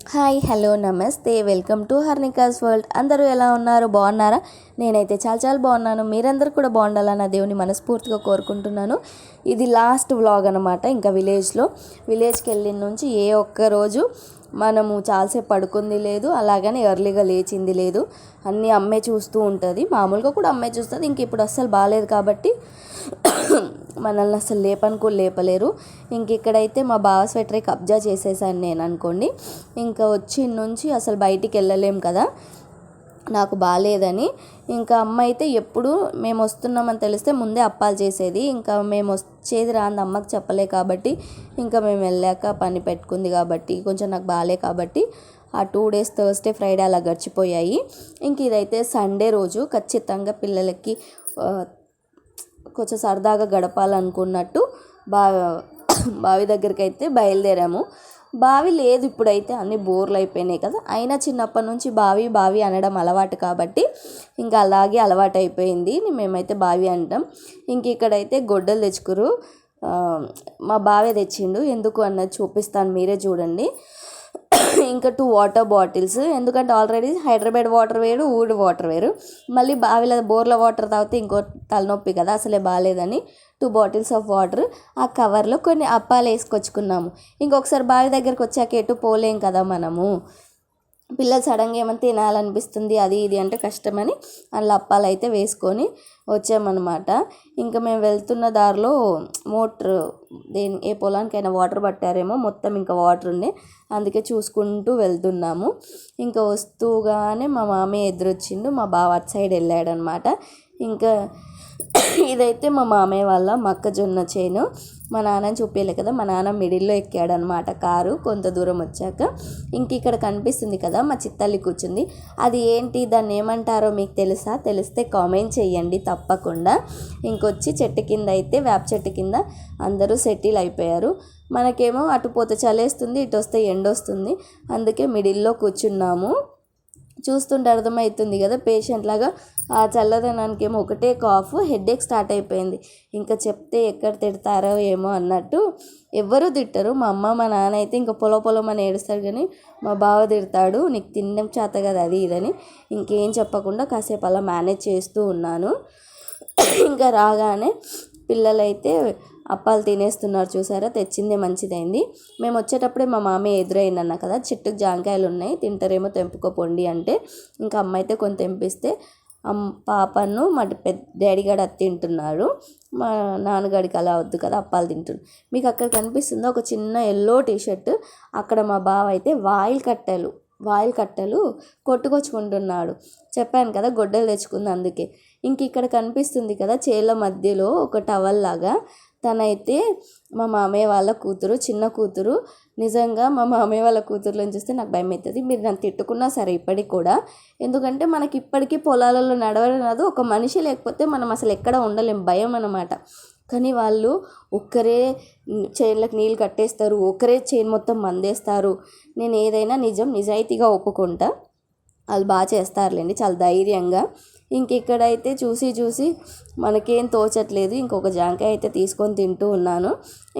Hi hello నమస్తే welcome to హర్నికాస్ world. అందరూ ఎలా ఉన్నారు? బాగున్నారా? నేనైతే చాలా చాలా బాగున్నాను. మీరందరూ కూడా బాగుండాలని దేవుని మనస్ఫూర్తిగా కోరుకుంటున్నాను. ఇది లాస్ట్ వ్లాగ్ అనమాట. ఇంకా విలేజ్కి వెళ్ళిన నుంచి ఏ ఒక్క రోజు మనము చాలాసేపు పడుకుంది లేదు, అలాగని ఎర్లీగా లేచింది లేదు. అన్నీ అమ్మే చూస్తూ ఉంటుంది. మామూలుగా కూడా అమ్మే చూస్తుంది. ఇంక ఇప్పుడు అస్సలు బాగాలేదు కాబట్టి మనల్ని అసలు లేపనుకో లేపలేరు. ఇంక ఇక్కడైతే మా బావ స్వెటరే కబ్జా చేసేసాను నేను అనుకోండి. ఇంకా వచ్చి నుంచి అసలు బయటికి వెళ్ళలేం కదా, నాకు బాగాలేదని. ఇంకా అమ్మ అయితే ఎప్పుడు మేము వస్తున్నామని తెలిస్తే ముందే అప్పాలు చేసేది. ఇంకా మేము వచ్చేది రాంది అమ్మకి చెప్పలే కాబట్టి ఇంకా మేము వెళ్ళాక పని పెట్టుకుంది కాబట్టి కొంచెం నాకు బాగాలే కాబట్టి ఆ 2 days థర్స్డే ఫ్రైడే అలా గడిచిపోయాయి. ఇంక ఇదైతే సండే రోజు ఖచ్చితంగా పిల్లలకి కొంచెం సరదాగా గడపాలనుకున్నట్టు బావి దగ్గరికి అయితే బయలుదేరాము. బావి లేదు ఇప్పుడైతే, అన్ని బోర్లు అయిపోయినాయి కదా. అయినా చిన్నప్పటి నుంచి బావి బావి అనడం అలవాటు కాబట్టి ఇంకా అలాగే అలవాటు అయిపోయింది. మేమైతే బావి అంటాం. ఇంక ఇక్కడైతే గొడ్డలు తెచ్చుకురు. మా బావే తెచ్చిండు. ఎందుకు అన్నది చూపిస్తాను, మీరే చూడండి. ఇంకా 2 వాటర్ బాటిల్స్, ఎందుకంటే ఆల్రెడీ హైదరాబాద్ వాటర్ వేరు, ఊడి వాటర్ వేరు. మళ్ళీ బావిలో బోర్ల వాటర్ తాగితే ఇంకో తలనొప్పి కదా, అసలే బాగాలేదని 2 బాటిల్స్ ఆఫ్ వాటర్. ఆ కవర్లో కొన్ని అప్పాలు వేసుకొచ్చుకున్నాము. ఇంకొకసారి బావి దగ్గరికి వచ్చాక ఎటు పోలేం కదా మనము. పిల్లలు సడన్గా ఏమైనా తినాలనిపిస్తుంది అది ఇది అంటే కష్టమని అందులో అప్పాలు అయితే వేసుకొని వచ్చామన్నమాట. ఇంకా మేము వెళ్తున్న దారిలో మోటర్ ఏ పొలానికైనా వాటర్ పట్టారేమో, మొత్తం ఇంకా వాటర్ ఉండే, అందుకే చూసుకుంటూ వెళ్తున్నాము. ఇంకా వస్తూగానే మా మామయ్య ఎదురొచ్చిండు. మా బావ అటు సైడ్ వెళ్ళాడనమాట. ఇంకా ఇదైతే మా మామయ్య వాళ్ళ మొక్కజొన్న చేను. మా నాన్నని చూపించలే కదా, మా నాన్న మిడిల్లో ఎక్కాడనమాట కారు. కొంత దూరం వచ్చాక ఇంక ఇక్కడ కనిపిస్తుంది కదా మా చిత్తల్లి కూర్చుంది. అది ఏంటి, దాన్ని ఏమంటారో మీకు తెలుసా? తెలిస్తే కామెంట్ చేయండి తప్పకుండా. ఇంకొచ్చి చెట్టు కింద అయితే, వేప చెట్టు కింద అందరూ సెటిల్ అయిపోయారు. మనకేమో అటు పోతే చలేస్తుంది, ఇటు వస్తే ఎండొస్తుంది. అందుకే మిడిల్లో కూర్చున్నాము. చూస్తుంటే అర్థమవుతుంది కదా, పేషెంట్ లాగా. ఆ చల్లదనానికి ఏమో ఒకటే కాఫ్, హెడేక్ స్టార్ట్ అయిపోయింది. ఇంకా చెప్తే ఎక్కడ తిడతారో ఏమో అన్నట్టు ఎవ్వరూ తిట్టరు. మా అమ్మ మా నాన్న అయితే ఇంకా పొలం అని ఏడుస్తాడు, కానీ మా బావ తిడతాడు, నీకు తినడం చేత కదా అది ఇదని. ఇంకేం చెప్పకుండా కాసేపు అలా మేనేజ్ చేస్తూ ఉన్నాను. ఇంకా రాగానే పిల్లలైతే అప్పాలు తినేస్తున్నారు చూసారా, తెచ్చిందే మంచిదైంది. మేము వచ్చేటప్పుడే మా మామయ్య ఎదురైందన్న కదా, చెట్టుకు జాంకాయలు ఉన్నాయి, తింటారేమో తెంపుకోపోండి అంటే ఇంకా అమ్మ అయితే కొంత తెంపిస్తే పాపను మా డాడీ గడు అది తింటున్నారు. మా నాన్నగాడికి అలా వద్దు కదా, అప్పాలు తింటున్నారు. మీకు అక్కడ కనిపిస్తుందో ఒక చిన్న ఎల్లో టీషర్ట్, అక్కడ మా బావ అయితే వాయిల్ కట్టెలు కొట్టుకొచ్చుకుంటున్నాడు. చెప్పాను కదా గొడ్డలు తెచ్చుకుంది అందుకే. ఇంక ఇక్కడ కనిపిస్తుంది కదా చేల మధ్యలో ఒక టవల్ లాగా, తనైతే మా మామయ్య వాళ్ళ కూతురు, చిన్న కూతురు. నిజంగా మా మామయ్య వాళ్ళ కూతురులను చూస్తే నాకు భయం అవుతుంది. మీరు నన్ను తిట్టుకున్నా సరే ఇప్పటికి కూడా, ఎందుకంటే మనకి ఇప్పటికీ పొలాలలో నడవడం రాదు. ఒక మనిషి లేకపోతే మనం అసలు ఎక్కడ ఉండలేం, భయం అన్నమాట. కానీ వాళ్ళు ఒక్కరే చేన్లకు నీళ్ళు కట్టేస్తారు, ఒకరే చేను మొత్తం మందేస్తారు. నేను ఏదైనా నిజాయితీగా ఒప్పుకుంటా. వాళ్ళు బాగా చేస్తారులేండి, చాలా ధైర్యంగా. ఇంక ఇక్కడైతే చూసి మనకేం తోచట్లేదు. ఇంకొక జాంకాయ అయితే తీసుకొని తింటూ ఉన్నాను.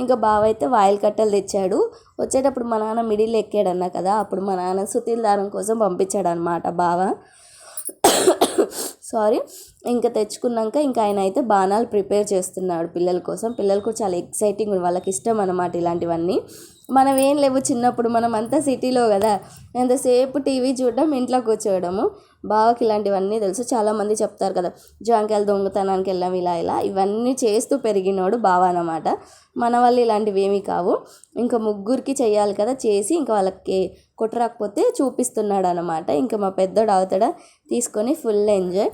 ఇంకా బావ అయితే వాయిల్ కట్టెలు తెచ్చాడు. వచ్చేటప్పుడు మా నాన్న మిడిల్ ఎక్కాడన్నా కదా, అప్పుడు మా నాన్న సుతీల్ దారం కోసం పంపించాడు అనమాట బావ. సారీ. ఇంకా తెచ్చుకున్నాక ఇంకా ఆయన అయితే బాణాలు ప్రిపేర్ చేస్తున్నాడు పిల్లల కోసం. పిల్లలు కూడా చాలా ఎక్సైటింగ్, వాళ్ళకి ఇష్టం అన్నమాట ఇలాంటివన్నీ. మనం ఏం లేవు చిన్నప్పుడు, మనం అంతా సిటీలో కదా, ఎంతసేపు టీవీ చూడడం, ఇంట్లో కూర్చోవడము. బావకి ఇలాంటివన్నీ తెలుసు. చాలామంది చెప్తారు కదా, జాంకాయలు దొంగతనానికి వెళ్ళాం ఇలా ఇవన్నీ చేస్తూ పెరిగినోడు బావ అన్నమాట. మన వాళ్ళు ఇలాంటివి ఏమీ కావు. ఇంకా ముగ్గురికి చేయాలి కదా, చేసి ఇంకా వాళ్ళకి కొట్టరాకపోతే చూపిస్తున్నాడు అనమాట. ఇంకా మా పెద్దోడు అవతడ తీసుకొని ఫుల్ ఎంజాయ్.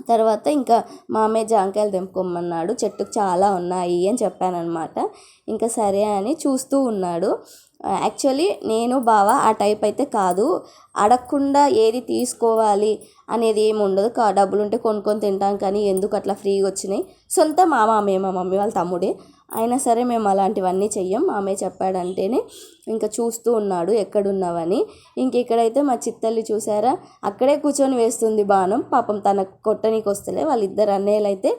తర్వాత ఇంకా మామయ్య జాంకాయలు తెంపుకోమన్నాడు, చెట్టుకు చాలా ఉన్నాయి అని చెప్పానమాట. ఇంకా సరే అని చూస్తూ ఉన్నాడు. యాక్చువల్లీ నేను బావ ఆ టైప్ అయితే కాదు, అడగకుండా ఏది తీసుకోవాలి అనేది ఏమి ఉండదు. డబ్బులు ఉంటే కొనుక్కొని తింటాం, కానీ ఎందుకు అట్లా ఫ్రీగా వచ్చినాయి. సొంత మా మమ్మీ వాళ్ళ తమ్ముడే అయినా సరే మేము అలాంటివన్నీ చెయ్యం. మామయ్య చెప్పాడంటేనే ఇంకా చూస్తూ ఉన్నాడు ఎక్కడున్నావని. ఇంక ఇక్కడైతే మా చిత్తల్లి చూసారా, అక్కడే కూర్చొని వేస్తుంది బాణం. పాపం తనకు కొట్టనీకి వస్తలే, వాళ్ళిద్దరు అన్నయ్యలు అయితే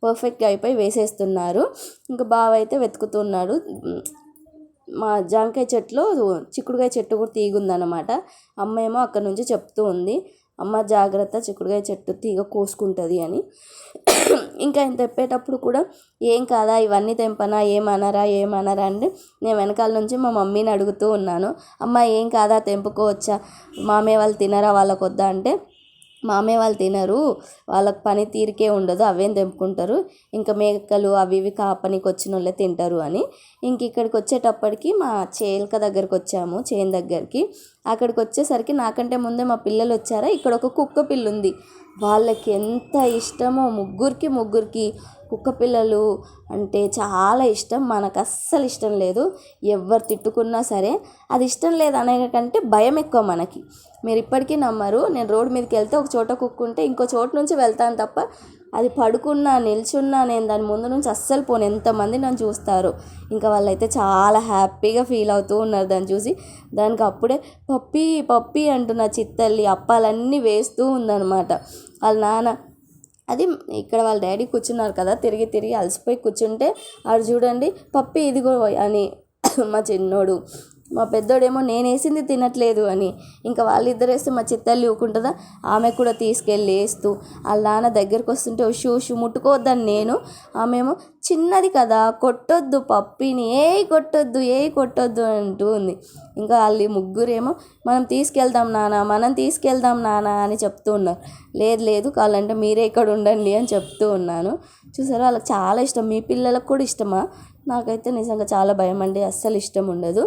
పర్ఫెక్ట్గా అయిపోయి వేసేస్తున్నారు. ఇంకా బావ అయితే వెతుకుతున్నాడు. మా జాంకాయ చెట్లో చిక్కుడుకాయ చెట్టు కూడా తీగ ఉందన్నమాట. అమ్మ ఏమో అక్కడ నుంచి చెప్తూ ఉంది, అమ్మ జాగ్రత్త చిక్కుడుకాయ చెట్టు తీగ కోసుకుంటుంది అని. ఇంకా ఇంత తెప్పేటప్పుడు కూడా ఏం కాదా ఇవన్నీ తెంపనా ఏమనరా అంటే నేను వెనకాల నుంచి మా మమ్మీని అడుగుతూ ఉన్నాను, అమ్మ ఏం కాదా తెంపుకోవచ్చా, మామయ్య వాళ్ళు తినరా వాళ్ళకి వద్దా అంటే మామయ్య వాళ్ళు తినరు, వాళ్ళకి పని తీరికే ఉండదు, అవేం తెంపుకుంటారు, ఇంకా మేకలు అవి ఇవి కాపనికి వచ్చిన వాళ్ళే తింటారు అని. ఇంక ఇక్కడికి వచ్చేటప్పటికి మా చేలక దగ్గరికి వచ్చాము, చేను దగ్గరికి. అక్కడికి వచ్చేసరికి నాకంటే ముందే మా పిల్లలు వచ్చారా. ఇక్కడ ఒక కుక్క పిల్ల ఉంది, వాళ్ళకి ఎంత ఇష్టమో, ముగ్గురికి కుక్క పిల్లలు అంటే చాలా ఇష్టం. మనకు అస్సలు ఇష్టం లేదు, ఎవరు తిట్టుకున్నా సరే అది ఇష్టం లేదు అనే కంటే భయం ఎక్కువ మనకి. మీరు ఇప్పటికీ నమ్మరు, నేను రోడ్డు మీదకి వెళ్తే ఒక చోట కుక్క ఉంటే ఇంకో చోట నుంచి వెళ్తాను తప్ప అది పడుకున్నా నిల్చున్నా నేను దాని ముందు నుంచి అస్సలు పోను, ఎంతమంది నన్ను చూస్తారు. ఇంకా వాళ్ళైతే చాలా హ్యాపీగా ఫీల్ అవుతూ ఉన్నారు దాన్ని చూసి. దానికి అప్పుడే పప్పీ అంటున్న చిత్తల్లి అప్పాలన్నీ వేస్తూ ఉందన్నమాట. వాళ్ళ నాన్న అది ఇక్కడ వాళ్ళ డాడీ కూర్చున్నారు కదా, తిరిగి అలసిపోయి కూర్చుంటే ఆడు చూడండి పప్పి ఇదిగో అని మా చిన్నోడు, మా పెద్దోడేమో నేను వేసింది తినట్లేదు అని. ఇంకా వాళ్ళిద్దరు వేస్తే మా చిత్తల్లి ఊకుంటుందా, ఆమె కూడా తీసుకెళ్ళి వేస్తూ వాళ్ళ నాన్న దగ్గరికి వస్తుంటే షూ ముట్టుకోవద్దని నేను, ఆమెమో చిన్నది కదా కొట్టొద్దు పప్పిని, కొట్టొద్దు అంటూ ఉంది. ఇంకా వాళ్ళు ముగ్గురేమో మనం తీసుకెళ్దాం నాన్న అని చెప్తూ ఉన్నారు. లేదు కావాలంటే మీరే ఇక్కడ ఉండండి అని చెప్తూ ఉన్నాను. చూసారా వాళ్ళకి చాలా ఇష్టం. మీ పిల్లలకు కూడా ఇష్టమా? నాకైతే నిజంగా చాలా భయం అండి, అస్సలు ఇష్టం ఉండదు.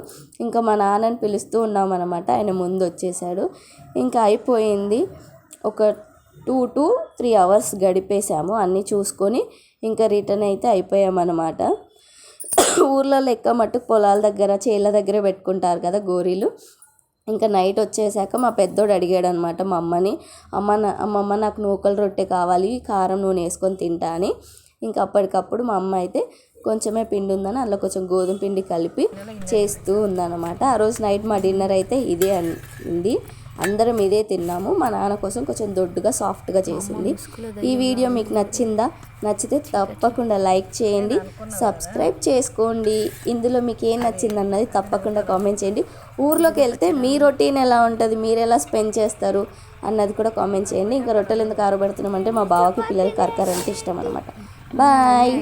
ఇంకా మా నాన్నని పిలుస్తూ ఉన్నామన్నమాట, ఆయన ముందు వచ్చేసాడు. ఇంకా అయిపోయింది, ఒక 2 to 3 hours గడిపేసాము అన్నీ చూసుకొని. ఇంకా రిటర్న్ అయితే అయిపోయామన్నమాట. ఊర్లో లెక్క మట్టుకు పొలాల దగ్గర చేళ్ళ దగ్గర పెట్టుకుంటారు కదా గోరీలు. ఇంకా నైట్ వచ్చేసాక మా పెద్దోడు అడిగాడు అనమాట మా అమ్మని, అమ్మమ్మ నాకు నూకల రొట్టె కావాలి, కారం నూనె వేసుకొని తింటా అని. ఇంకా అప్పటికప్పుడు మా అమ్మ అయితే కొంచెమే పిండి ఉందని అందులో కొంచెం గోధుమ పిండి కలిపి చేస్తూ ఉందన్నమాట. ఆ రోజు నైట్ మా డిన్నర్ అయితే ఇదే ఉంది, అందరం ఇదే తిన్నాము. మా నాన్న కోసం కొంచెం దొడ్డుగా సాఫ్ట్గా చేసింది. ఈ వీడియో మీకు నచ్చితే తప్పకుండా లైక్ చేయండి, సబ్స్క్రైబ్ చేసుకోండి. ఇందులో మీకు ఏం నచ్చింది అన్నది తప్పకుండా కామెంట్ చేయండి. ఊర్లోకి వెళ్తే మీ రొటీన్ ఎలా ఉంటుంది, మీరు ఎలా స్పెండ్ చేస్తారు అన్నది కూడా కామెంట్ చేయండి. ఇంకా రొట్టెలు ఎందుకు ఆరబెడుతున్నామంటే మా బావకి పిల్లలకి కరకర అంటే ఇష్టం అనమాట. బాయ్.